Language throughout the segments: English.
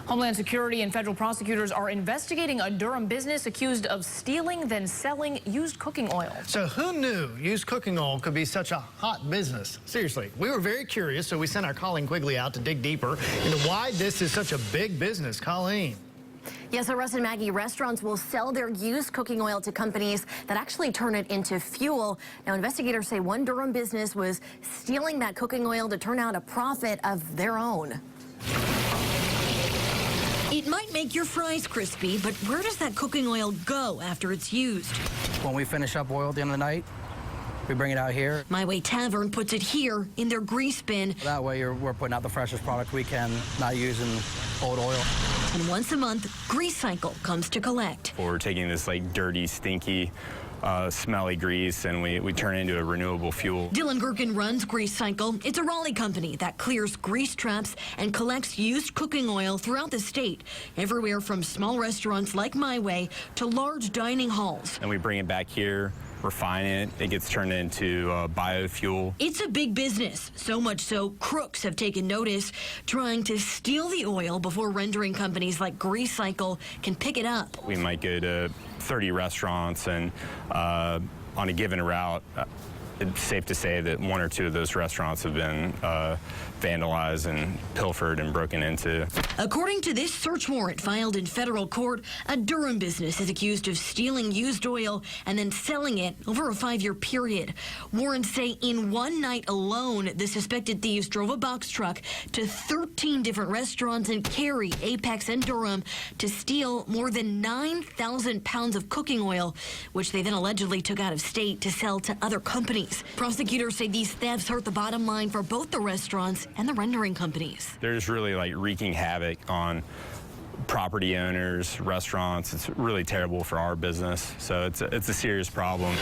Homeland Security and federal prosecutors are investigating a Durham business accused of stealing then selling used cooking oil. So who knew used cooking oil could be such a hot business? Seriously, we were very curious, so we sent our Colleen Quigley out to dig deeper into why this is such a big business. Colleen. Yes, so Russ and Maggie, restaurants will sell their used cooking oil to companies that actually turn it into fuel. Now, investigators say one Durham business was stealing that cooking oil to turn out a profit of their own. It might make your fries crispy, but where does that cooking oil go after it's used? When we finish up oil at the end of the night, we bring it out here. My Way Tavern puts it here in their grease bin. That way we're putting out the freshest product we can, not using old oil. And once a month, Grease Cycle comes to collect. We're taking this like dirty, stinky, smelly grease and we turn it into a renewable fuel. Dylan Gherkin runs Grease Cycle. It's a Raleigh company that clears grease traps and collects used cooking oil throughout the state, everywhere from small restaurants like My Way to large dining halls. And we bring it back here, refine it, it gets turned into biofuel. It's a big business, so much so crooks have taken notice, trying to steal the oil before rendering companies like Grease Cycle can pick it up. We might go to 30 restaurants and on a given route, it's safe to say that one or two of those restaurants have been vandalized and pilfered and broken into. According to this search warrant filed in federal court, a Durham business is accused of stealing used oil and then selling it over a 5-year period. Warrants say in one night alone, the suspected thieves drove a box truck to 13 different restaurants in Cary, Apex, and Durham to steal more than 9,000 pounds of cooking oil, which they then allegedly took out of state to sell to other companies. Prosecutors say these thefts hurt the bottom line for both the restaurants and the rendering companies. They're just really like wreaking havoc on property owners, restaurants. It's really terrible for our business. So it's a serious problem.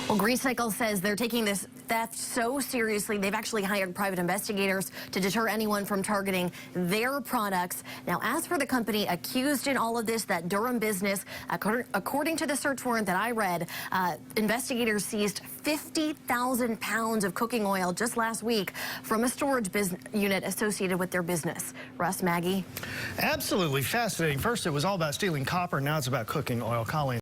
Well, Grease Cycle says they're taking this theft so seriously, they've actually hired private investigators to deter anyone from targeting their products. Now, as for the company accused in all of this, that Durham business, according to the search warrant that I read, investigators seized 50,000 pounds of cooking oil just last week from a storage unit associated with their business. Russ, Maggie? Absolutely fascinating. First, it was all about stealing copper. Now it's about cooking oil. Colleen.